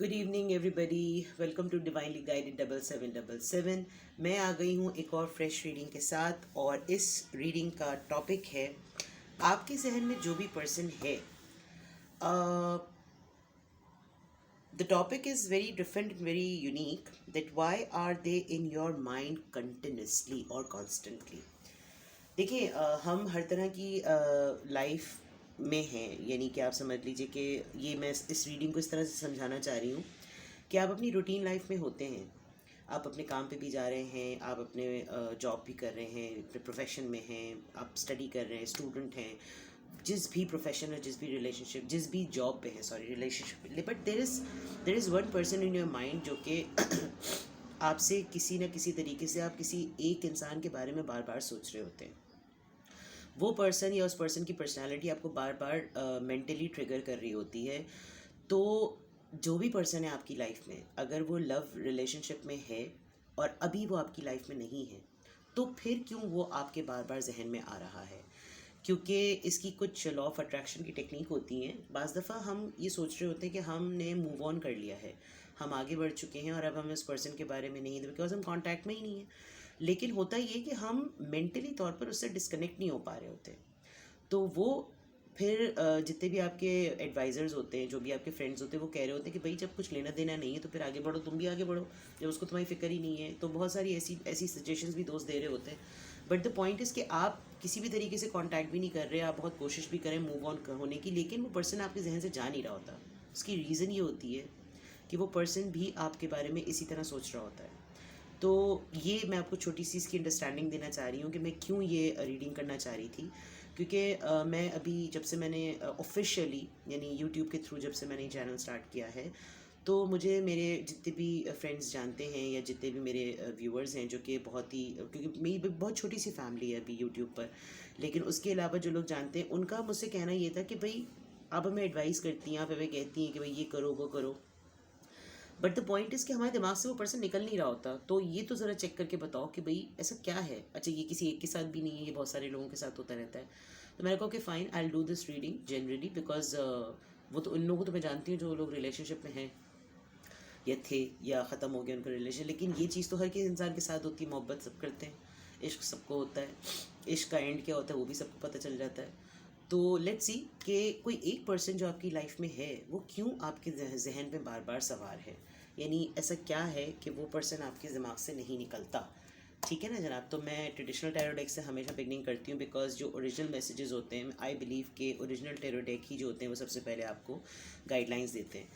Good evening everybody, welcome to divinely guided 7777। मैं आ गई हूँ एक और फ्रेश रीडिंग के साथ। और इस रीडिंग का टॉपिक है आपके जहन में जो भी पर्सन है। The topic is very different and very unique, that why are they in your mind continuously और कॉन्स्टेंटली। देखिए, हम हर तरह की लाइफ में हैं, यानी कि आप समझ लीजिए कि ये मैं इस रीडिंग को इस तरह से समझाना चाह रही हूँ कि आप अपनी रूटीन लाइफ में होते हैं। आप अपने काम पे भी जा रहे हैं, आप अपने जॉब भी कर रहे हैं, अपने प्रोफेशन में हैं, आप स्टडी कर रहे हैं, स्टूडेंट हैं, जिस भी प्रोफेशन और जिस भी रिलेशनशिप, जिस भी जॉब पे है, sorry relationship, but there is one person in your mind जो कि आपसे किसी न किसी तरीके से आप किसी एक इंसान के बारे में बार बार सोच रहे होते हैं। वो पर्सन या उस पर्सन की पर्सनालिटी आपको बार बार मेंटली ट्रिगर कर रही होती है। तो जो भी पर्सन है आपकी लाइफ में, अगर वो लव रिलेशनशिप में है और अभी वो आपकी लाइफ में नहीं है, तो फिर क्यों वो आपके बार बार जहन में आ रहा है? क्योंकि इसकी कुछ लॉ ऑफ अट्रैक्शन की टेक्निक होती हैं। बाज़ दफ़ा हम ये सोच रहे होते हैं कि हमने मूव ऑन कर लिया है, हम आगे बढ़ चुके हैं और अब हम इस पर्सन के बारे में नहीं, बिकॉज हम कांटेक्ट में ही नहीं है। लेकिन होता ये कि हम मेंटली तौर पर उससे डिस्कनेक्ट नहीं हो पा रहे होते। तो वो फिर जितने भी आपके एडवाइज़र्स होते हैं, जो भी आपके फ्रेंड्स होते हैं, वो कह रहे होते हैं कि भाई जब कुछ लेना देना नहीं है तो फिर आगे बढ़ो, तुम भी आगे बढ़ो, जब उसको तुम्हारी फिक्र ही नहीं है। तो बहुत सारी ऐसी ऐसी सजेशंस भी दोस्त दे रहे होते हैं। बट द पॉइंट इज़ कि आप किसी भी तरीके से कांटेक्ट भी नहीं कर रहे, आप बहुत कोशिश भी करें मूव ऑन होने की, लेकिन वो पर्सन आपके जहन से जा नहीं रहा होता। उसकी रीज़न ये होती है कि वो पर्सन भी आपके बारे में इसी तरह सोच रहा होता है। तो ये मैं आपको छोटी सी इसकी अंडरस्टैंडिंग देना चाह रही हूँ कि मैं क्यों ये रीडिंग करना चाह रही थी। क्योंकि मैं अभी जब से मैंने ऑफिशियली यानी यूट्यूब के थ्रू जब से मैंने चैनल स्टार्ट किया है, तो मुझे मेरे जितने भी फ्रेंड्स जानते हैं या जितने भी मेरे व्यूअर्स हैं, जो कि बहुत ही, क्योंकि मेरी बहुत छोटी सी फैमिली है अभी यूट्यूब पर, लेकिन उसके अलावा जो लोग जानते हैं उनका मुझसे कहना ये था कि भाई आप हमें एडवाइस करती हैं, आप हमें कहती हैं कि भाई ये करो वो करो, बट द पॉइंट इज़ कि हमारे दिमाग से वो पर्सन निकल नहीं रहा होता। तो ये तो ज़रा चेक करके बताओ कि भाई ऐसा क्या है। अच्छा, ये किसी एक के साथ भी नहीं है, ये बहुत सारे लोगों के साथ होता रहता है। तो मैंने कहा कि fine, I will do this reading generally, because वो तो उन लोगों को तो मैं जानती हूँ जो लोग रिलेशनशिप में हैं या थे या ख़त्म हो गया उनका रिलेशन। लेकिन ये चीज़ तो हर किसी इंसान के साथ होती है, मोहब्बत सब करते हैं, इश्क सबको होता है, इश्क का एंड क्या होता है वो भी सबको पता चल जाता है। तो लेट्स सी कि कोई एक पर्सन जो आपकी लाइफ में है वो क्यों आपके जहन में बार बार सवार है, यानी ऐसा क्या है कि वो पर्सन आपके दिमाग से नहीं निकलता। ठीक है ना जनाब। तो मैं ट्रेडिशनल टैरो डेक से हमेशा बिगनिंग करती हूँ, बिकॉज जो ओरिजिनल मैसेजेस होते हैं, आई बिलीव के ओरिजिनल टैरो डेक ही जो होते हैं वो सबसे पहले आपको गाइडलाइंस देते हैं।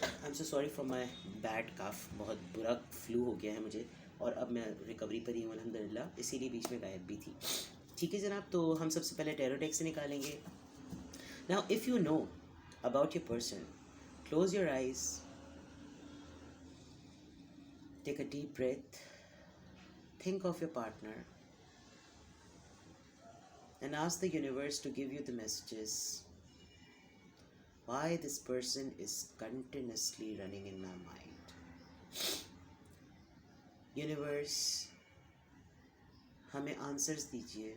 I am so sorry for my bad cough, बहुत बुरा फ्लू हो गया है मुझे और अब मैं रिकवरी पर ही हूँ अल्हम्दुलिल्लाह, इसीलिए बीच में गायब भी थी। ठीक है जनाब, तो हम सबसे पहले टैरो डेक से निकालेंगे। Now if you know about your person, close your eyes, take a deep breath, think of your partner, and ask the universe to give you the messages why this person is continuously running in my mind. Universe, हमें answers दीजिए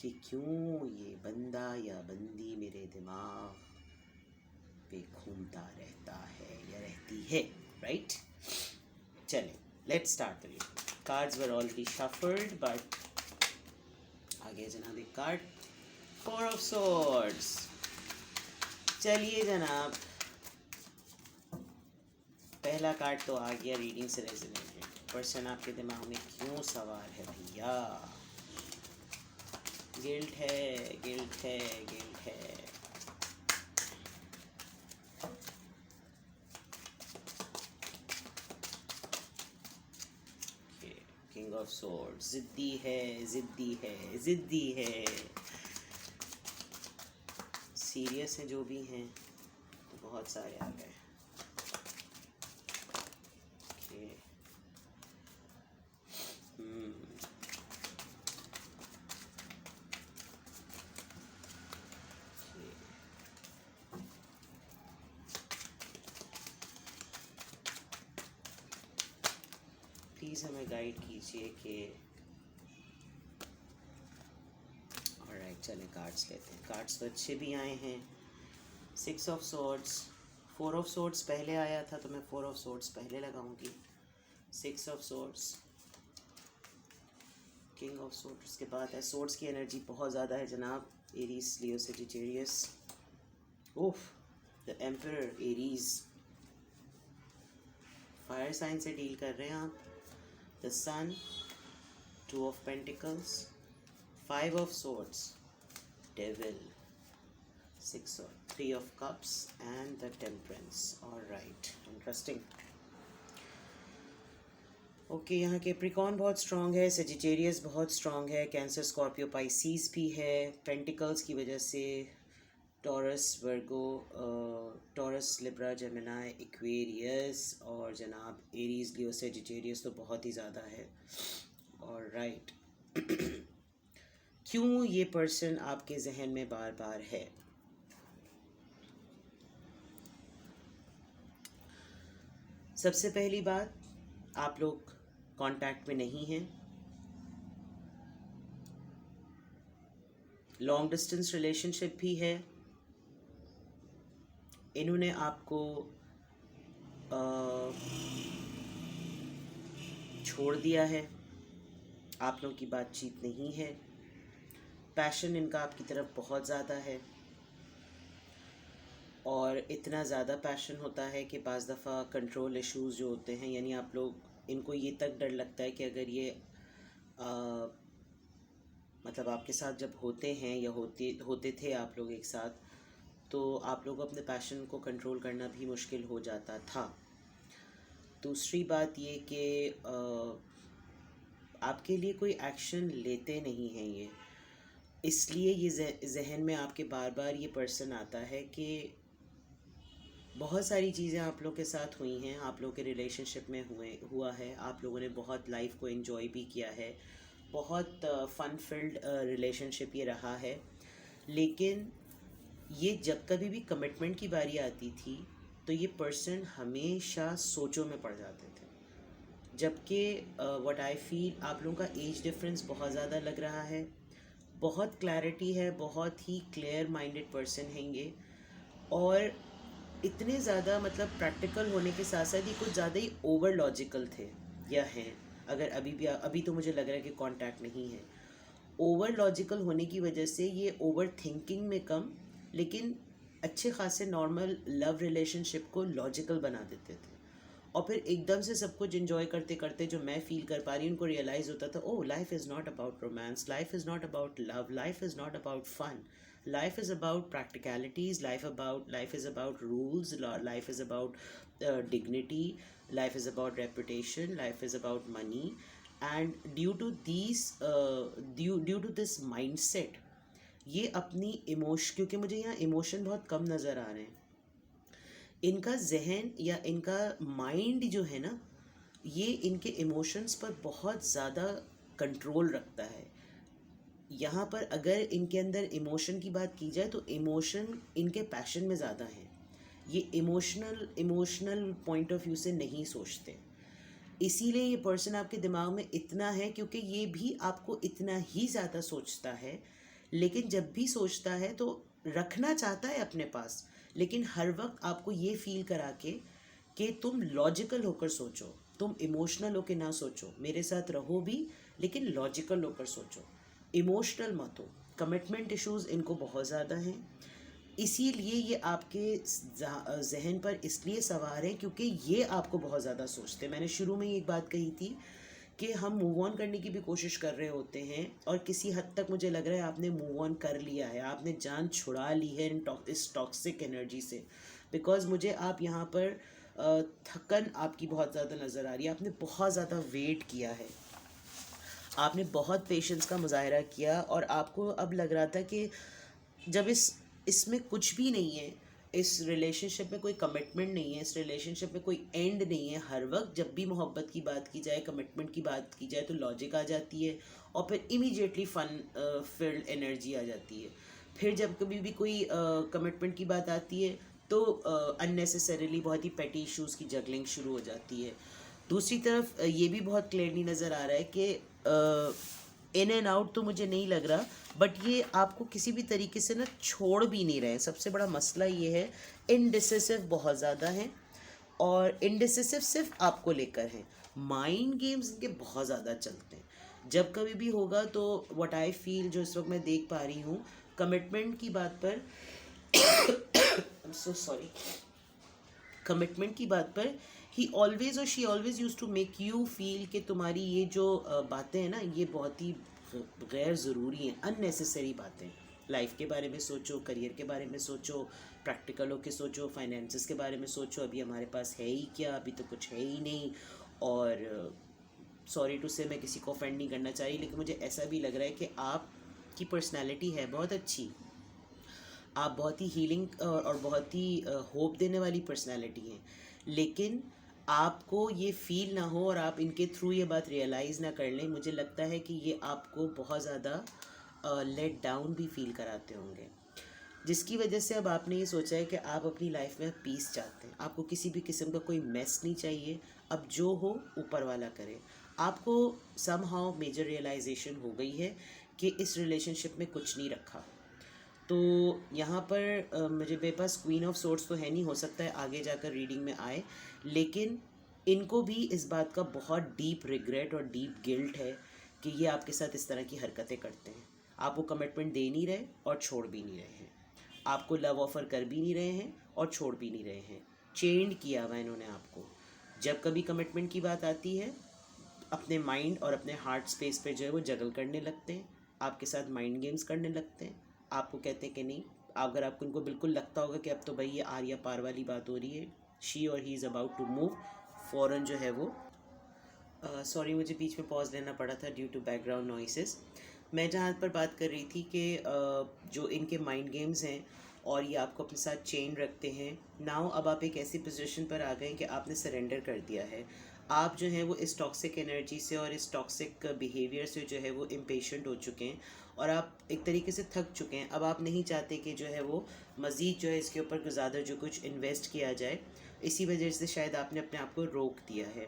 कि क्यों ये बंदा या बंदी मेरे दिमाग पे घूमता रहता है या रहती है, राइट? चलें, let's start the reading. Cards were already shuffled, but आगे जनाब एक कार्ड, 4 ऑफ सॉर्ड्स। चलिए जनाब, पहला कार्ड तो आ गया रीडिंग से रेजोनेटेड। पर्सन आपके दिमाग में क्यों सवार है भैया? गिल्ट है, गिल्ट है, गिल्ट है। किंग ऑफ सॉर्ड्स, जिद्दी है, जिद्दी है, जिद्दी है, सीरियस हैं जो भी हैं, तो बहुत सारे आ गए। प्लीज़ हमें गाइड कीजिए कि ऑलराइट, चलें कार्ड्स लेते हैं। कार्ड्स तो अच्छे भी आए हैं, 6 ऑफ सॉर्ड्स, 4 ऑफ सोर्ड्स पहले आया था तो मैं 4 ऑफ सोर्ड्स पहले लगाऊंगी। 6 of swords, king of swords के बाद है। सोर्ड्स की एनर्जी बहुत ज़्यादा है जनाब। Aries, Leo, Sagittarius. ओफ, the emperor, Aries. Fire sign से डील कर रहे हैं आप। The sun, 2 of pentacles, 5 of swords, devil, 3 of cups and the temperance. Alright, interesting. Okay, यहाँ कैप्रिकॉर्न बहुत स्ट्रॉन्ग है, सजिटेरियस बहुत स्ट्रॉन्ग है, कैंसर, स्कॉर्पियो, पाइसीज भी है। पेंटिकल्स की वजह से Taurus, Virgo, Taurus, Libra, Gemini, Aquarius और जनाब एरीज, लियो, सजिटेरियस तो बहुत ही ज़्यादा है। और राइट क्यों ये पर्सन आपके जहन में बार बार है? सबसे पहली बात, आप लोग कांटेक्ट में नहीं हैं। लॉन्ग डिस्टेंस रिलेशनशिप भी है। इन्होंने आपको छोड़ दिया है, आप लोगों की बातचीत नहीं है। पैशन इनका आपकी तरफ बहुत ज़्यादा है और इतना ज़्यादा पैशन होता है कि बाज़ दफ़ा कंट्रोल इश्यूज़ जो होते हैं, यानी आप लोग, इनको ये तक डर लगता है कि अगर ये मतलब आपके साथ जब होते हैं या होते थे आप लोग एक साथ, तो आप लोग अपने पैशन को कंट्रोल करना भी मुश्किल हो जाता था। दूसरी बात ये कि आपके लिए कोई एक्शन लेते नहीं हैं ये, इसलिए ये जहन में आपके बार बार ये पर्सन आता है कि बहुत सारी चीज़ें आप लोग के साथ हुई हैं, आप लोग के रिलेशनशिप में हुआ है, आप लोगों ने बहुत लाइफ को एंजॉय भी किया है, बहुत फन फिल्ड रिलेशनशिप ये रहा है। लेकिन ये जब कभी भी कमिटमेंट की बारी आती थी तो ये पर्सन हमेशा सोचों में पड़ जाते थे। जबकि व्हाट आई फील, आप लोगों का एज डिफरेंस बहुत ज़्यादा लग रहा है, बहुत क्लैरिटी है, बहुत ही क्लियर माइंडेड पर्सन हैं ये, और इतने ज़्यादा मतलब प्रैक्टिकल होने के साथ साथ ये कुछ ज़्यादा ही ओवर लॉजिकल थे या हैं। अगर अभी तो मुझे लग रहा है कि कांटेक्ट नहीं है। ओवर लॉजिकल होने की वजह से ये ओवर थिंकिंग में कम, लेकिन अच्छे खासे नॉर्मल लव रिलेशनशिप को लॉजिकल बना देते थे। और फिर एकदम से सब कुछ इन्जॉय करते करते जो मैं फील कर पा रही हूँ, उनको रियलाइज़ होता था, oh life is not about romance, life is not about love, life is not about fun, life is about practicalities, life is about rules, life is about dignity, life is about reputation, life is about money. And due to this mindset, ये अपनी emotion, क्योंकि मुझे यहाँ emotion बहुत कम नज़र आ रहे हैं, इनका जहन या इनका माइंड जो है ना, ये इनके इमोशंस पर बहुत ज़्यादा कंट्रोल रखता है। यहाँ पर अगर इनके अंदर इमोशन की बात की जाए तो इमोशन इनके पैशन में ज़्यादा है। ये इमोशनल पॉइंट ऑफ व्यू से नहीं सोचते, इसीलिए ये पर्सन आपके दिमाग में इतना है, क्योंकि ये भी आपको इतना ही ज़्यादा सोचता है। लेकिन जब भी सोचता है तो रखना चाहता है अपने पास, लेकिन हर वक्त आपको ये फील करा के कि तुम लॉजिकल होकर सोचो, तुम इमोशनल होकर ना सोचो, मेरे साथ रहो भी लेकिन लॉजिकल होकर सोचो, इमोशनल मत हो। कमिटमेंट इश्यूज़ इनको बहुत ज़्यादा हैं, इसीलिए ये आपके जहन पर इसलिए सवार है क्योंकि ये आपको बहुत ज़्यादा सोचते हैं। मैंने शुरू में ही एक बात कही थी कि हम मूव ऑन करने की भी कोशिश कर रहे होते हैं, और किसी हद तक मुझे लग रहा है आपने मूव ऑन कर लिया है, आपने जान छुड़ा ली है इस टॉक्सिक एनर्जी से। बिकॉज मुझे आप यहाँ पर थकन आपकी बहुत ज़्यादा नज़र आ रही है, आपने बहुत ज़्यादा वेट किया है, आपने बहुत पेशेंस का मुजाहरा किया, और आपको अब लग रहा था कि जब इसमें कुछ भी नहीं है, इस रिलेशनशिप में कोई कमिटमेंट नहीं है, इस रिलेशनशिप में कोई एंड नहीं है। हर वक्त जब भी मोहब्बत की बात की जाए, कमिटमेंट की बात की जाए तो लॉजिक आ जाती है, और फिर इमीडिएटली फन फिल्ड एनर्जी आ जाती है। फिर जब कभी भी कोई कमिटमेंट की बात आती है तो अननेसेसरीली बहुत ही पेटी इश्यूज़ की जगलिंग शुरू हो जाती है। दूसरी तरफ ये भी बहुत क्लियरली नज़र आ रहा है कि इन एंड आउट तो मुझे नहीं लग रहा, बट ये आपको किसी भी तरीके से ना छोड़ भी नहीं रहे। सबसे बड़ा मसला ये है, इनडिसिसिव बहुत ज़्यादा है, और इनडिसिसिव सिर्फ आपको लेकर है। माइंड गेम्स इनके बहुत ज़्यादा चलते हैं। जब कभी भी होगा तो व्हाट आई फील, जो इस वक्त मैं देख पा रही हूँ कमिटमेंट की बात पर I am so sorry, commitment की बात पर ही ऑलवेज और she always use to make you feel कि तुम्हारी ये जो बातें हैं ना, ये बहुत ही गैर ज़रूरी हैं, अननेसेसरी बातें। लाइफ के बारे में सोचो, करियर के बारे में सोचो, प्रैक्टिकलों के सोचो, फाइनेंसेस के बारे में सोचो। अभी हमारे पास है ही क्या, अभी तो कुछ है ही नहीं। और सॉरी टू से, मैं किसी को ऑफेंड नहीं करना चाह रही, लेकिन मुझे ऐसा भी लग रहा है कि आपकी पर्सनैलिटी है बहुत अच्छी, आप बहुत ही हीलिंग और बहुत ही होप देने वाली पर्सनैलिटी हैं, लेकिन आपको ये फील ना हो और आप इनके थ्रू ये बात रियलाइज़ ना कर लें। मुझे लगता है कि ये आपको बहुत ज़्यादा लेट डाउन भी फील कराते होंगे, जिसकी वजह से अब आपने ये सोचा है कि आप अपनी लाइफ में पीस चाहते हैं। आपको किसी भी किस्म का कोई मेस नहीं चाहिए। अब जो हो ऊपर वाला करे। आपको समहाउ मेजर रियलाइजेशन हो गई है कि इस रिलेशनशिप में कुछ नहीं रखा। तो यहाँ पर मेरे पास क्वीन ऑफ सोर्ड्स तो है नहीं, हो सकता है आगे जाकर रीडिंग में आए, लेकिन इनको भी इस बात का बहुत डीप रिग्रेट और डीप गिल्ट है कि ये आपके साथ इस तरह की हरकतें करते हैं। आपको कमिटमेंट दे नहीं रहे और छोड़ भी नहीं रहे हैं, आपको लव ऑफ़र कर भी नहीं रहे हैं और छोड़ भी नहीं रहे हैं। चेंड किया हुआ इन्होंने आपको। जब कभी कमिटमेंट की बात आती है, अपने माइंड और अपने हार्ट स्पेस पे जो है वो जगल करने लगते हैं, आपके साथ माइंड गेम्स करने लगते हैं। आपको कहते हैं कि नहीं, अगर आपको उनको बिल्कुल लगता होगा कि अब तो भाई ये आर्या पार वाली बात हो रही है, शी और he is about to move, फ़ौरन जो है वो सॉरी मुझे बीच में पॉज लेना पड़ा था ड्यू टू बैकग्राउंड नॉइसेस। मैं जहाँ पर बात कर रही थी कि जो इनके माइंड गेम्स हैं और ये आपको अपने साथ चेन रखते हैं। नाउ अब आप एक ऐसी पोजीशन पर आ गए कि आपने सरेंडर कर दिया है। आप जो है वो इस टॉक्सिक एनर्जी से और इस टॉक्सिक बिहेवियर से जो है वो इम्पेशेंट हो चुके हैं और आप एक तरीके से थक चुके हैं। अब आप नहीं चाहते कि जो है वो मज़ीद जो है इसके ऊपर ज़्यादा जो कुछ इन्वेस्ट किया जाए। इसी वजह से शायद आपने अपने आप को रोक दिया है।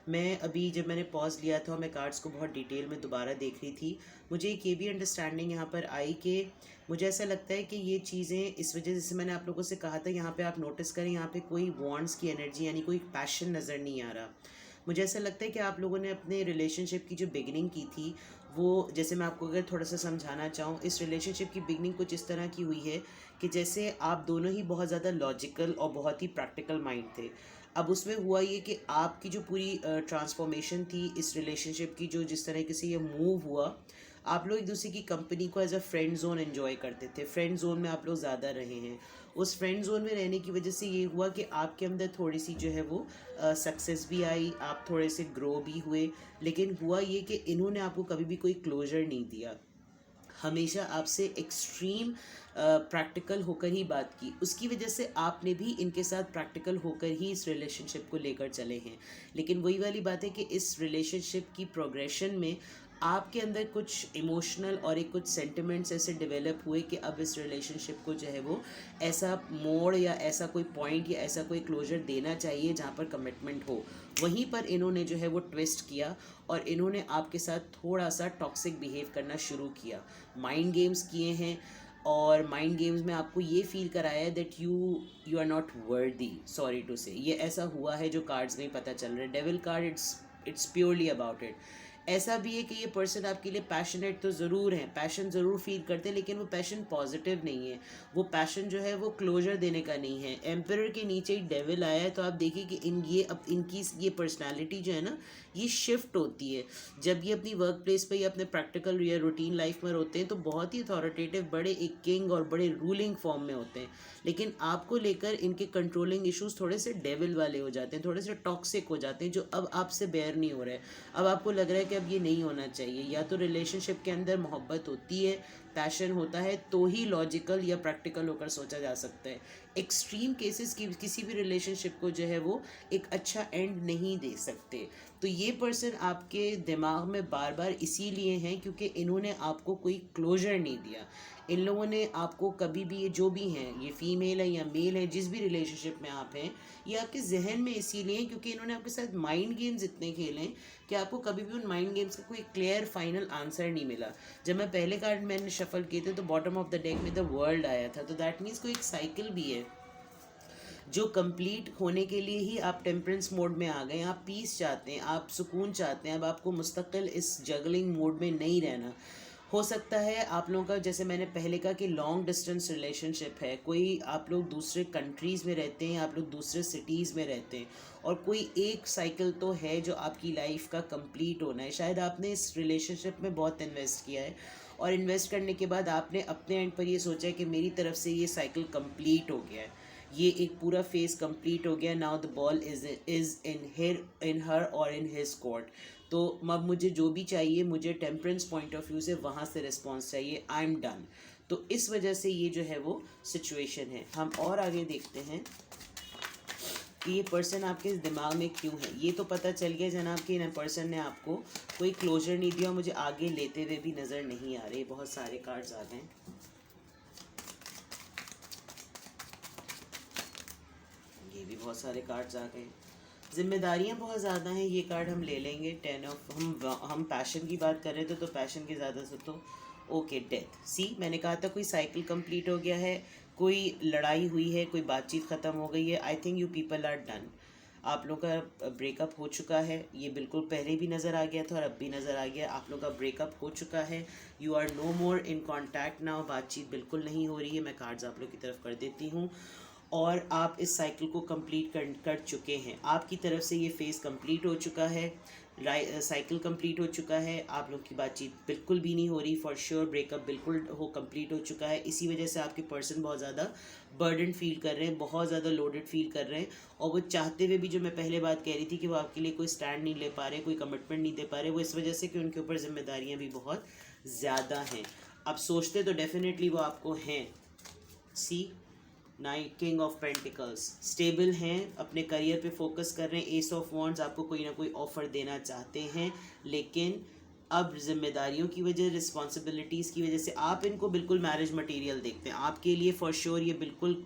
मैं अभी जब मैंने पॉज लिया था, मैं कार्ड्स को बहुत डिटेल में दोबारा देख रही थी, मुझे एक ये भी अंडरस्टैंडिंग यहाँ पर आई कि मुझे ऐसा लगता है कि ये चीज़ें इस वजह, जैसे मैंने आप लोगों से कहा था, यहाँ पे आप नोटिस करें, यहाँ पे कोई वॉन्ट्स की एनर्जी यानी कोई पैशन नज़र नहीं आ रहा। मुझे ऐसा लगता है कि आप लोगों ने अपने रिलेशनशिप की जो बिगनिंग की थी वो, जैसे मैं आपको अगर थोड़ा सा समझाना चाहूँ, इस रिलेशनशिप की बिगनिंग कुछ इस तरह की हुई है कि जैसे आप दोनों ही बहुत ज़्यादा लॉजिकल और बहुत ही प्रैक्टिकल माइंड थे। अब उसमें हुआ ये कि आपकी जो पूरी ट्रांसफॉर्मेशन थी इस रिलेशनशिप की, जो जिस तरीके से ये मूव हुआ, आप लोग एक दूसरे की कंपनी को as a friend zone enjoy करते थे। फ्रेंड जोन में आप लोग ज़्यादा रहे हैं। उस फ्रेंड जोन में रहने की वजह से ये हुआ कि आपके अंदर थोड़ी सी जो है वो सक्सेस भी आई, आप थोड़े से ग्रो भी हुए, लेकिन हुआ ये कि इन्होंने आपको कभी भी कोई क्लोजर नहीं दिया। हमेशा आपसे एक्सट्रीम प्रैक्टिकल होकर ही बात की। उसकी वजह से आपने भी इनके साथ प्रैक्टिकल होकर ही इस रिलेशनशिप को लेकर चले हैं। लेकिन वही वाली बात है कि इस रिलेशनशिप की प्रोग्रेशन में आपके अंदर कुछ इमोशनल और एक कुछ सेंटिमेंट्स ऐसे डेवलप हुए कि अब इस रिलेशनशिप को जो है वो ऐसा मोड़ या ऐसा कोई पॉइंट या ऐसा कोई क्लोजर देना चाहिए जहाँ पर कमिटमेंट हो। वहीं पर इन्होंने जो है वो ट्विस्ट किया और इन्होंने आपके साथ थोड़ा सा टॉक्सिक बिहेव करना शुरू किया। माइंड गेम्स किए हैं और माइंड गेम्स में आपको ये फील कराया है that you are not worthy, sorry to say. ये ऐसा हुआ है जो कार्ड्स में पता चल रहा है। Devil card, it's purely about it. ऐसा भी है कि ये पर्सन आपके लिए पैशनेट तो ज़रूर है, पैशन ज़रूर फील करते हैं, लेकिन वो पैशन पॉजिटिव नहीं है। वो पैशन जो है वो क्लोजर देने का नहीं है। एम्परर के नीचे ही डेविल आया है, तो आप देखिए कि इनकी ये पर्सनालिटी जो है ना, ये शिफ्ट होती है। जब ये अपनी वर्क प्लेस पर या अपने प्रैक्टिकल या रूटीन लाइफ में होते हैं तो बहुत ही अथॉरिटेटिव, बड़े एक किंग और बड़े रूलिंग फॉर्म में होते हैं, लेकिन आपको लेकर इनके कंट्रोलिंग इश्यूज थोड़े से डेविल वाले हो जाते हैं, थोड़े से टॉक्सिक हो जाते हैं, जो अब आपसे बेयर नहीं हो रहे। अब आपको लग रहा है कि अब ये नहीं होना चाहिए। या तो रिलेशनशिप के अंदर मोहब्बत होती है, पैशन होता है, तो ही लॉजिकल या प्रैक्टिकल होकर सोचा जा सकता है। एक्सट्रीम केसेस की किसी भी रिलेशनशिप को जो है वो एक अच्छा एंड नहीं दे सकते। तो ये पर्सन आपके दिमाग में बार बार इसीलिए हैं क्योंकि इन्होंने आपको कोई क्लोजर नहीं दिया। इन लोगों ने आपको कभी भी, ये जो भी हैं, ये फीमेल है या मेल है, जिस भी रिलेशनशिप में आप हैं, ये आपके जहन में इसीलिए हैं क्योंकि इन्होंने आपके साथ माइंड गेम्स इतने खेले कि आपको कभी भी उन माइंड गेम्स का कोई क्लियर फाइनल आंसर नहीं मिला। जब मैं पहले कार्ड मैंने शफल किए थे तो बॉटम ऑफ द डेक में द वर्ल्ड आया था, तो दैट मीन्स कोई एक साइकिल भी है जो कंप्लीट होने के लिए ही आप टेम्परेंस मोड में आ गए। आप पीस चाहते हैं, आप सुकून चाहते हैं, अब आपको मुस्तकिल इस जगलिंग मोड में नहीं रहना। हो सकता है आप लोगों का, जैसे मैंने पहले कहा कि लॉन्ग डिस्टेंस रिलेशनशिप है, कोई आप लोग दूसरे कंट्रीज़ में रहते हैं, आप लोग दूसरे सिटीज़ में रहते हैं, और कोई एक साइकिल तो है जो आपकी लाइफ का कंप्लीट होना है। शायद आपने इस रिलेशनशिप में बहुत इन्वेस्ट किया है, और इन्वेस्ट करने के बाद आपने अपने एंड पर ये सोचा है कि मेरी तरफ से ये साइकिल कंप्लीट हो गया है, ये एक पूरा फेज कंप्लीट हो गया। Now the ball is in her और इन हिज कोर्ट। तो अब मुझे जो भी चाहिए, मुझे टेम्परेंस पॉइंट ऑफ व्यू से वहाँ से रिस्पॉन्स चाहिए। I am done. तो इस वजह से ये जो है वो सिचुएशन है। हम और आगे देखते हैं कि ये पर्सन आपके दिमाग में क्यों है। ये तो पता चल गया जनाब कि पर्सन ने आपको कोई क्लोजर नहीं दिया, मुझे आगे लेते हुए भी नज़र नहीं आ रहे। बहुत सारे कार्ड्स आ गए, ये भी बहुत सारे कार्ड्स आ गए। जिम्मेदारियां बहुत ज़्यादा हैं, ये कार्ड हम ले लेंगे। 10 ऑफ, हम पैशन की बात कर रहे थे तो पैशन की ज़्यादा से तो ओके डेथ। सी, मैंने कहा था कोई साइकिल कंप्लीट हो गया है, कोई लड़ाई हुई है, कोई बातचीत ख़त्म हो गई है। I think you people are done. आप लोग का ब्रेकअप हो चुका है, ये बिल्कुल पहले भी नज़र आ गया था और अब भी नज़र आ गया। आप लोग का ब्रेकअप हो चुका है, you are no more in contact now. बातचीत बिल्कुल नहीं हो रही है। मैं कार्ड्स आप लोग की तरफ कर देती हूँ, और आप इस साइकिल को कंप्लीट कर चुके हैं। आपकी तरफ से ये फेज़ कंप्लीट हो चुका है, साइकिल कंप्लीट हो चुका है। आप लोग की बातचीत बिल्कुल भी नहीं हो रही, फॉर श्योर ब्रेकअप बिल्कुल कंप्लीट हो चुका है। इसी वजह से आपके पर्सन बहुत ज़्यादा बर्डन फील कर रहे हैं, बहुत ज़्यादा लोडेड फील कर रहे हैं, और वो चाहते हुए भी, जो मैं पहले बात कह रही थी कि वो आपके लिए कोई स्टैंड नहीं ले पा रहे, कोई कमिटमेंट नहीं दे पा रहे, वो इस वजह से कि उनके ऊपर जिम्मेदारियाँ भी बहुत ज़्यादा हैं। अब सोचते तो डेफिनेटली वो आपको हैं। See, knight, king of pentacles, stable हैं, अपने करियर पे फोकस कर रहे हैं। एस ऑफ वॉन्ड्स, आपको कोई ना कोई ऑफर देना चाहते हैं, लेकिन अब जिम्मेदारियों की वजह, रिस्पॉन्सिबिलिटीज़ की वजह से आप इनको बिल्कुल मैरिज मटेरियल देखते हैं। आपके लिए फॉर श्योर ये बिल्कुल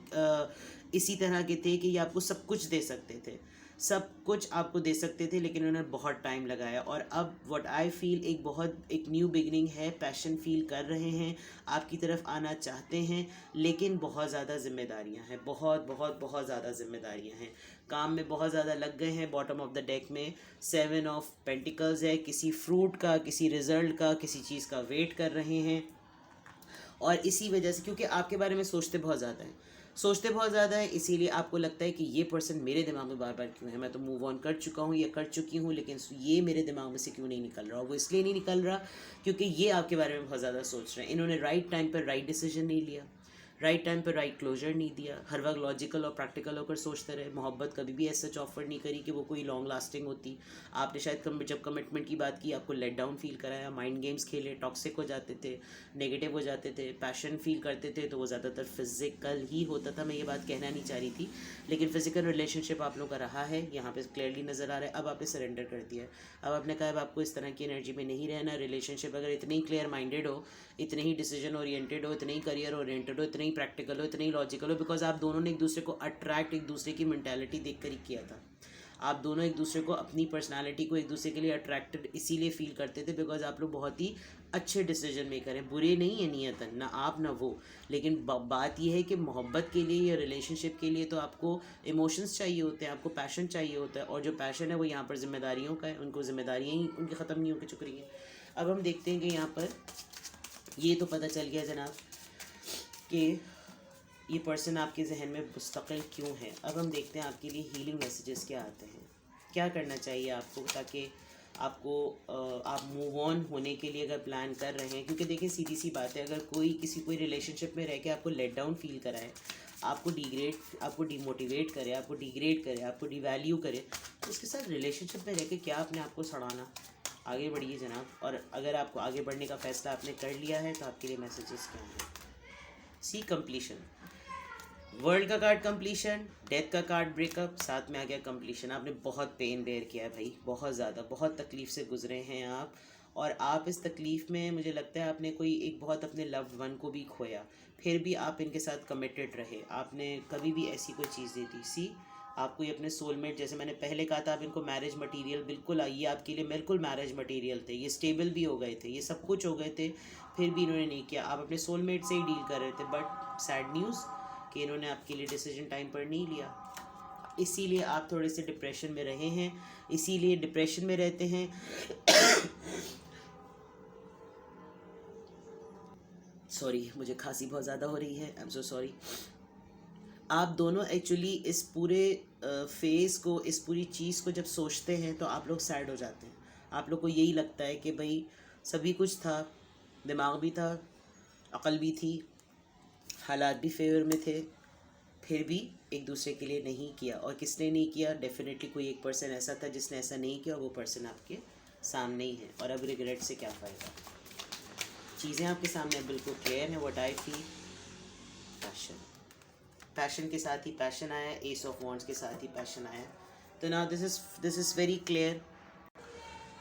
इसी तरह के थे कि ये आपको सब कुछ दे सकते थे, सब कुछ आपको दे सकते थे, लेकिन उन्होंने बहुत टाइम लगाया। और अब व्हाट आई फील एक न्यू बिगनिंग है। पैशन फील कर रहे हैं, आपकी तरफ आना चाहते हैं, लेकिन बहुत ज़्यादा जिम्मेदारियां हैं, बहुत बहुत बहुत ज़्यादा जिम्मेदारियां हैं। काम में बहुत ज़्यादा लग गए हैं। बॉटम ऑफ द डेक में 7 ऑफ पेंटिकल्स है, किसी फ्रूट का, किसी रिजल्ट का, किसी चीज़ का वेट कर रहे हैं। और इसी वजह से, क्योंकि आपके बारे में सोचते बहुत ज़्यादा है, इसीलिए आपको लगता है कि ये पर्सन मेरे दिमाग में बार बार क्यों है, मैं तो मूव ऑन कर चुका हूँ या कर चुकी हूँ, लेकिन ये मेरे दिमाग में से क्यों नहीं निकल रहा। वो इसलिए नहीं निकल रहा क्योंकि ये आपके बारे में बहुत ज़्यादा सोच रहे हैं। इन्होंने राइट टाइम पर राइट डिसीजन नहीं लिया, राइट टाइम पर राइट क्लोजर नहीं दिया, हर वक्त लॉजिकल और प्रैक्टिकल होकर सोचते रहे। मोहब्बत कभी भी ऐसा ऑफर नहीं करी कि वो कोई लॉन्ग लास्टिंग होती। आपने शायद जब कमिटमेंट की बात की, आपको लेट डाउन फील कराया, माइंड गेम्स खेले, टॉक्सिक हो जाते थे, नेगेटिव हो जाते थे। पैशन फील करते थे तो वो ज़्यादातर फिजिकल ही होता था। मैं ये बात कहना नहीं चाह रही थी, लेकिन फिजिकल रिलेशनशिप आप लोग का रहा है, यहाँ पे क्लियरली नज़र आ रहा है। अब आपने सरेंडर कर दिया है, अब आपने कहा अब आपको इस तरह की एनर्जी में नहीं रहना। रिलेशनशिप अगर इतने ही क्लियर माइंडेड हो, इतने ही डिसीजन ओरिएंटेड हो, इतने ही करियर ओरिएंटेड हो, इतने ही प्रैक्टिकल हो, इतने ही लॉजिकल हो, बिकॉज आप दोनों ने एक दूसरे को अट्रैक्ट, एक दूसरे की मेंटालिटी देख कर ही किया था। आप दोनों एक दूसरे को, अपनी पर्सनालिटी को एक दूसरे के लिए अट्रैक्टेड इसीलिए फील करते थे बिकॉज आप लोग बहुत ही अच्छे डिसीजन मेकर हैं। बुरे नहीं है नियतन, ना आप ना वो, लेकिन बात यह है कि मोहब्बत के लिए या रिलेशनशिप के लिए तो आपको इमोशंस चाहिए होते हैं, आपको पैशन चाहिए होता है, और जो पैशन है वो यहाँ पर जिम्मेदारियों का है। उनको जिम्मेदारियाँ ही उनकी ख़त्म नहीं होकर चुक रही हैं। अब हम देखते हैं कि यहाँ पर ये तो पता चल गया जनाब कि ये पर्सन आपके जहन में मुस्तकिल क्यों है। अब हम देखते हैं आपके लिए हीलिंग मैसेजेस क्या आते हैं, क्या करना चाहिए आपको, ताकि आपको आप मूव ऑन होने के लिए अगर प्लान कर रहे हैं। क्योंकि देखिए सीधी सी बात है, अगर कोई रिलेशनशिप में रह के आपको लेट डाउन फील कराए, आपको डीमोटिवेट करे, आपको डिग्रेड करे, आपको डिवैल्यू करे, तो उसके साथ रिलेशनशिप में रह के क्या अपने आप को सड़ाना। आगे बढ़िए जनाब। और अगर आपको आगे बढ़ने का फैसला आपने कर लिया है तो आपके लिए मैसेजेस क्या हैं। सी, कंप्लीशन, वर्ल्ड का कार्ड कंप्लीशन, डेथ का कार्ड ब्रेकअप, साथ में आ गया कंप्लीशन। आपने बहुत पेन बेयर किया है भाई, बहुत ज़्यादा, बहुत तकलीफ़ से गुजरे हैं आप। और आप इस तकलीफ़ में, मुझे लगता है आपने कोई एक बहुत अपने लव्ड वन को भी खोया, फिर भी आप इनके साथ कमिटेड रहे, आपने कभी भी ऐसी कोई चीज़ नहीं दी। सी, आपको ये अपने सोलमेट, जैसे मैंने पहले कहा था, आप इनको मैरिज मटेरियल बिल्कुल, ये आपके लिए बिल्कुल मैरिज मटेरियल थे, ये स्टेबल भी हो गए थे, ये सब कुछ हो गए थे, फिर भी इन्होंने नहीं किया। आप अपने सोलमेट से ही डील कर रहे थे, बट सैड न्यूज़ कि इन्होंने आपके लिए डिसीजन टाइम पर नहीं लिया, इसीलिए आप थोड़े से डिप्रेशन में रहे हैं, इसीलिए डिप्रेशन में रहते हैं। सॉरी, मुझे खांसी बहुत ज़्यादा हो रही है, आई एम सो सॉरी। आप दोनों एक्चुअली इस पूरे फेज़ को, इस पूरी चीज़ को जब सोचते हैं तो आप लोग सैड हो जाते हैं। आप लोग को यही लगता है कि भाई सभी कुछ था, दिमाग भी था, अकल भी थी, हालात भी फेवर में थे, फिर भी एक दूसरे के लिए नहीं किया। और किसने नहीं किया? डेफिनेटली कोई एक पर्सन ऐसा था जिसने ऐसा नहीं किया, और वो पर्सन आपके सामने ही है। और अब रिग्रेट से क्या फ़ायदा? चीज़ें आपके सामने बिल्कुल क्लियर हैं। What I feel, passion, passion के साथ ही पैशन आया, एस ऑफ वॉन्ड्स के साथ ही पैशन आया। तो now this is very clear.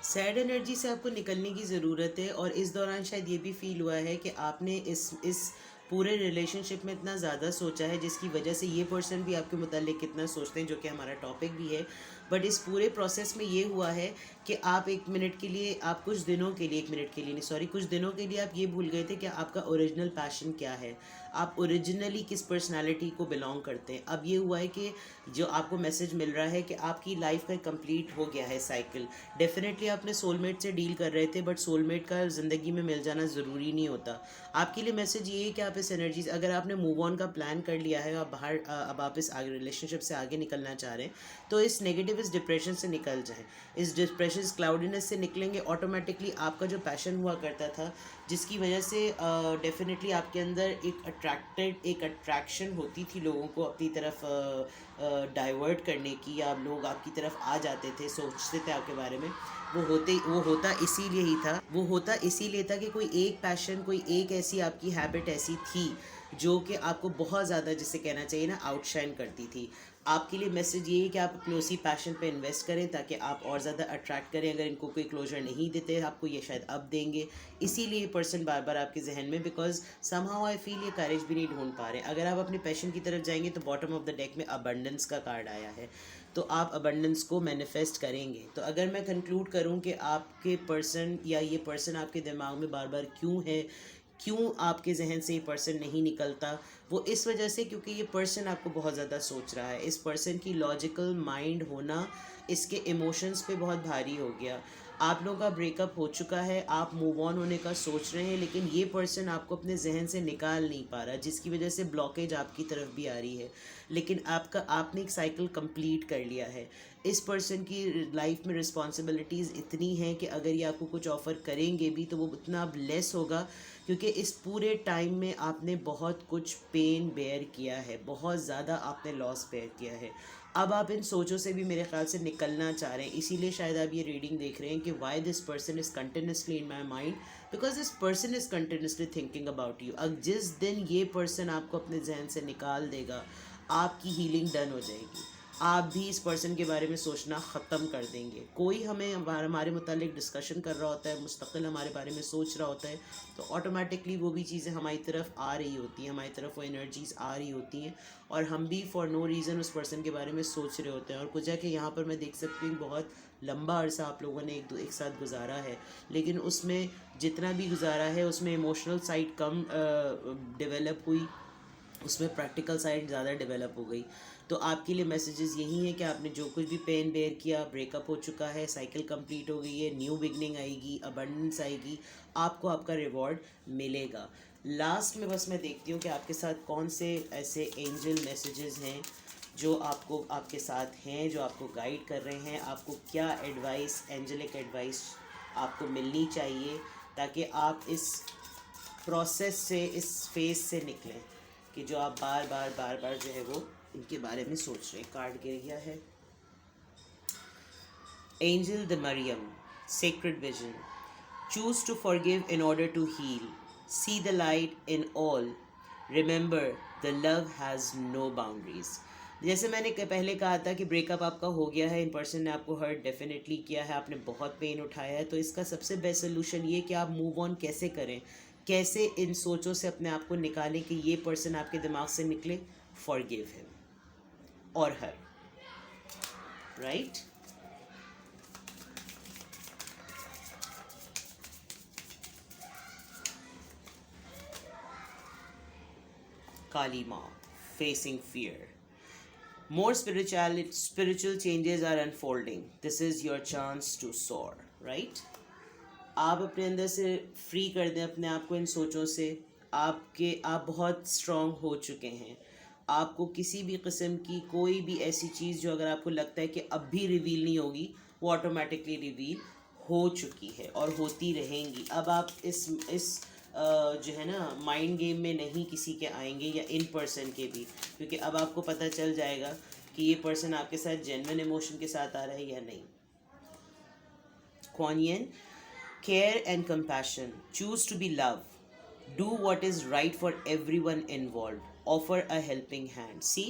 Sad energy से आपको निकलने की ज़रूरत है, और इस दौरान शायद ये भी फील हुआ है कि आपने इस पूरे रिलेशनशिप में इतना ज़्यादा सोचा है, जिसकी वजह से ये पर्सन भी आपके मुतालिक कितना सोचते हैं, जो कि हमारा टॉपिक भी है। बट इस पूरे प्रोसेस में ये हुआ है कि आप एक मिनट के लिए, आप कुछ दिनों के लिए, एक मिनट के लिए नहीं सॉरी, कुछ दिनों के लिए आप ये भूल गए थे कि आपका ओरिजिनल पैशन क्या है, आप ओरिजिनली किस पर्सनालिटी को बिलोंग करते हैं। अब ये हुआ है कि जो आपको मैसेज मिल रहा है कि आपकी लाइफ का कंप्लीट हो गया है साइकिल। डेफिनेटली आपने सोलमेट से डील कर रहे थे, बट सोलमेट का ज़िंदगी में मिल जाना ज़रूरी नहीं होता। आपके लिए मैसेज ये है कि आप इस एनर्जी, अगर आपने मूव ऑन का प्लान कर लिया है, आप बाहर, अब आप इस आगे रिलेशनशिप से आगे निकलना चाह रहे हैं, तो इस नेगेटिव, इस डिप्रेशन से निकल जाएं। इस डिप्रेशन, इस क्लाउडीनेस से निकलेंगे, ऑटोमेटिकली आपका जो पैशन हुआ करता था, जिसकी वजह से डेफिनेटली आपके अंदर एक अट्रैक्शन होती थी लोगों को अपनी तरफ डाइवर्ट करने की, या लोग आपकी तरफ आ जाते थे, सोचते थे आपके बारे में। वो होता इसीलिए था कि कोई एक पैशन, कोई एक ऐसी आपकी हैबिट ऐसी थी जो कि आपको बहुत ज़्यादा, जिसे कहना चाहिए ना, आउटशाइन करती थी। आपके लिए मैसेज ये है कि आप अपने उसी पैशन पे इन्वेस्ट करें, ताकि आप और ज़्यादा अट्रैक्ट करें। अगर इनको कोई क्लोजर नहीं देते आपको, ये शायद अब देंगे, इसीलिए ये पर्सन बार बार आपके जहन में, बिकॉज समहाउ आई फील ये करेज भी नहीं ढूंढ पा रहे। अगर आप अपने पैशन की तरफ जाएंगे तो बॉटम ऑफ द डेक में अबंडेंस का कार्ड आया है, तो आप अबंडेंस को मैनिफेस्ट करेंगे। तो अगर मैं कंक्लूड करूं कि आपके पर्सन, या ये पर्सन आपके दिमाग में बार बार क्यों है, क्यों आपके जहन से ये पर्सन नहीं निकलता, वो इस वजह से क्योंकि ये पर्सन आपको बहुत ज़्यादा सोच रहा है। इस पर्सन की लॉजिकल माइंड होना इसके इमोशंस पे बहुत भारी हो गया। आप लोगों का ब्रेकअप हो चुका है, आप मूव ऑन होने का सोच रहे हैं, लेकिन ये पर्सन आपको अपने जहन से निकाल नहीं पा रहा, जिसकी वजह से ब्लॉकेज आपकी तरफ भी आ रही है। लेकिन आपने एक साइकिल कंप्लीट कर लिया है। इस पर्सन की लाइफ में रिस्पॉन्सिबिलिटीज़ इतनी हैं कि अगर ये आपको कुछ ऑफ़र करेंगे भी तो वो उतना लेस होगा, क्योंकि इस पूरे टाइम में आपने बहुत कुछ पेन बेयर किया है, बहुत ज़्यादा आपने लॉस बेयर किया है। अब आप इन सोचों से भी मेरे ख्याल से निकलना चाह रहे हैं, इसीलिए शायद आप ये रीडिंग देख रहे हैं कि why this person is continuously in my mind, because this person is continuously thinking about you. अब जिस दिन ये पर्सन आपको अपने जहन से निकाल देगा, आपकी हीलिंग डन हो जाएगी। आप भी इस पर्सन के बारे में सोचना ख़त्म कर देंगे। कोई हमारे मुतालिक डिस्कशन कर रहा होता है, मुस्तकिल हमारे बारे में सोच रहा होता है, तो ऑटोमेटिकली वो भी चीज़ें हमारी तरफ आ रही होती हैं, हमारी तरफ वो एनर्जीज़ आ रही होती हैं, और हम भी फॉर नो रीज़न उस पर्सन के बारे में सोच रहे होते हैं। और कुछ जाके यहाँ पर मैं देख सकती हूँ बहुत लंबा अरसा आप लोगों ने एक साथ गुजारा है, लेकिन उसमें जितना भी गुजारा है उसमें इमोशनल साइड कम डेवलप हुई, उसमें प्रैक्टिकल साइड ज़्यादा डेवलप हो गई। तो आपके लिए मैसेजेस यही हैं कि आपने जो कुछ भी पेन बेयर किया, ब्रेकअप हो चुका है, साइकिल कंप्लीट हो गई है, न्यू बिगनिंग आएगी, अबंडेंस आएगी, आपको आपका रिवॉर्ड मिलेगा। लास्ट में बस मैं देखती हूँ कि आपके साथ कौन से ऐसे एंजल मैसेजेस हैं जो आपको, आपके साथ हैं, जो आपको गाइड कर रहे हैं। आपको क्या एडवाइस, एंजलिक एडवाइस आपको मिलनी चाहिए, ताकि आप इस प्रोसेस से, इस फेज से निकलें कि जो आप बार बार जो है वो इनके बारे में सोच रहे हैं। कार्ड गिर गया है, angel the Mariam, sacred vision, choose to forgive in order to heal, see the light in all, remember the love has no boundaries. जैसे मैंने पहले कहा था कि ब्रेकअप आपका हो गया है, इन पर्सन ने आपको हर्ट डेफिनेटली किया है, आपने बहुत पेन उठाया है, तो इसका सबसे बेस्ट सोल्यूशन ये कि आप मूव ऑन कैसे करें, कैसे इन सोचों से अपने आप को निकालें कि ये पर्सन आपके दिमाग से निकले। फॉरगिव हिम और हर। राइट? काली माँ, facing fear. More spiritual changes are unfolding. This is your chance to soar, right? आप अपने अंदर से फ्री कर दें अपने आप को इन सोचों से। आप बहुत स्ट्रांग हो चुके हैं। आपको किसी भी किस्म की कोई भी ऐसी चीज़ जो अगर आपको लगता है कि अब भी रिवील नहीं होगी, वो ऑटोमेटिकली रिवील हो चुकी है और होती रहेंगी। अब आप इस जो है ना माइंड गेम में नहीं किसी के आएंगे, या इन पर्सन के भी, क्योंकि अब आपको पता चल जाएगा कि ये पर्सन आपके साथ जेन्युइन इमोशन के साथ आ रहा है या नहीं। Kuan Yin, care and compassion. Choose to be love. Do what is right for everyone involved. Offer a helping hand. See,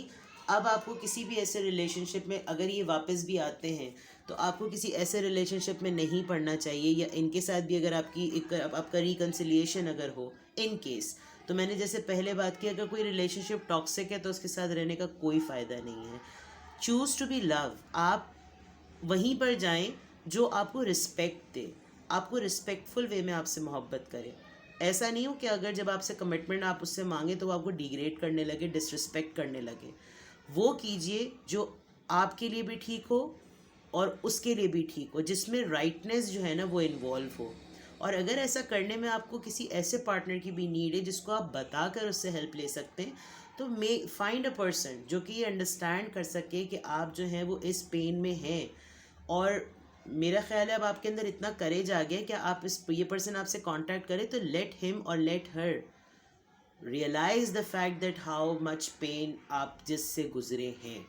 अब आपको किसी भी ऐसे रिलेशनशिप में अगर ये वापस भी आते हैं तो आपको किसी ऐसे रिलेशनशिप में नहीं पड़ना चाहिए, या इनके साथ भी अगर आपका रिकन्सिलिएशन अगर हो इन केस, तो मैंने जैसे पहले बात की, अगर कोई रिलेशनशिप टॉक्सिक है तो उसके साथ रहने का कोई फ़ायदा नहीं है। Choose to be love. आप वहीं पर जाएं जो आपको रिस्पेक्ट दे, आपको रिस्पेक्टफुल वे में आपसे मोहब्बत करे। ऐसा नहीं हो कि अगर जब आपसे कमिटमेंट आप उससे मांगे तो वो आपको डिग्रेड करने लगे, डिसरिस्पेक्ट करने लगे। वो कीजिए जो आपके लिए भी ठीक हो और उसके लिए भी ठीक हो, जिसमें राइटनेस जो है ना वो इन्वॉल्व हो। और अगर ऐसा करने में आपको किसी ऐसे पार्टनर की भी नीड है जिसको आप बताकर उससे हेल्प ले सकते हैं, तो फाइंड अ पर्सन जो कि ये अंडरस्टैंड कर सके कि आप जो हैं वो इस पेन में हैं। और मेरा ख्याल है अब आपके अंदर इतना करेज आ गया कि आप ये पर्सन आपसे कांटेक्ट करे तो लेट हिम और let her realize the fact that how much pain आप जिससे गुजरे हैं,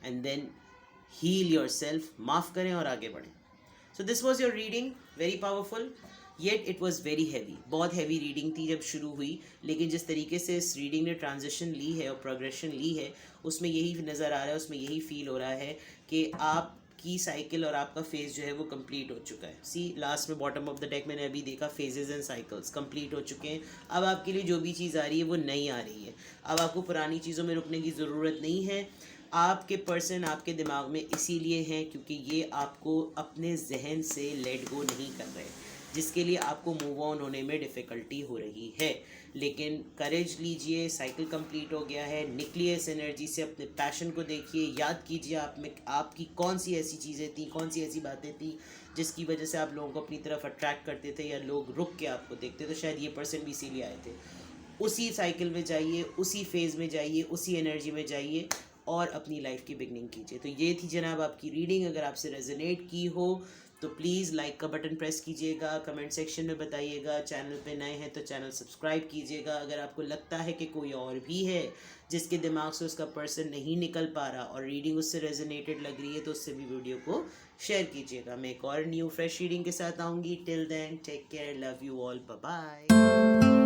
and then heal yourself, माफ़ करें और आगे बढ़ें। So this was your reading, very powerful, yet it was very heavy. बहुत हैवी रीडिंग थी जब शुरू हुई, लेकिन जिस तरीके से इस रीडिंग ने ट्रांजिशन ली है और प्रोग्रेशन ली है, उसमें यही नज़र आ रहा है, उसमें यही फील हो रहा है कि आपकी साइकिल और आपका फेज़ जो है वो कंप्लीट हो चुका है। सी लास्ट में बॉटम ऑफ द डेक मैंने अभी देखा, फेजेस एंड साइकिल्स कंप्लीट हो चुके हैं। अब आपके लिए जो भी चीज़ आ रही है वो नई आ रही है। अब आपको पुरानी चीज़ों में रुकने की ज़रूरत नहीं है। आपके पर्सन आपके दिमाग में इसीलिए हैं क्योंकि ये आपको अपने जहन से लेट गो नहीं कर रहे, जिसके लिए आपको मूव ऑन होने में डिफ़िकल्टी हो रही है। लेकिन करेज लीजिए, साइकिल कंप्लीट हो गया है, निकलिए इस एनर्जी से, अपने पैशन को देखिए, याद कीजिए आप में आपकी कौन सी ऐसी चीज़ें थी, कौन सी ऐसी बातें थी जिसकी वजह से आप लोगों को अपनी तरफ अट्रैक्ट करते थे या लोग रुक के आपको देखते। तो शायद ये पर्सन भी इसीलिए आए थे। उसी साइकिल में जाइए, उसी फेज़ में जाइए, उसी एनर्जी में जाइए और अपनी लाइफ की बिगनिंग कीजिए। तो ये थी जनाब आपकी रीडिंग। अगर आपसे रेजोनेट की हो तो प्लीज़ लाइक का बटन प्रेस कीजिएगा, कमेंट सेक्शन में बताइएगा। चैनल पे नए हैं तो चैनल सब्सक्राइब कीजिएगा। अगर आपको लगता है कि कोई और भी है जिसके दिमाग से उसका पर्सन नहीं निकल पा रहा और रीडिंग उससे रेजोनेटेड लग रही है, तो उससे भी वीडियो को शेयर कीजिएगा। मैं एक और न्यू फ्रेश रीडिंग के साथ आऊँगी। Till then take care, love you all, bye bye.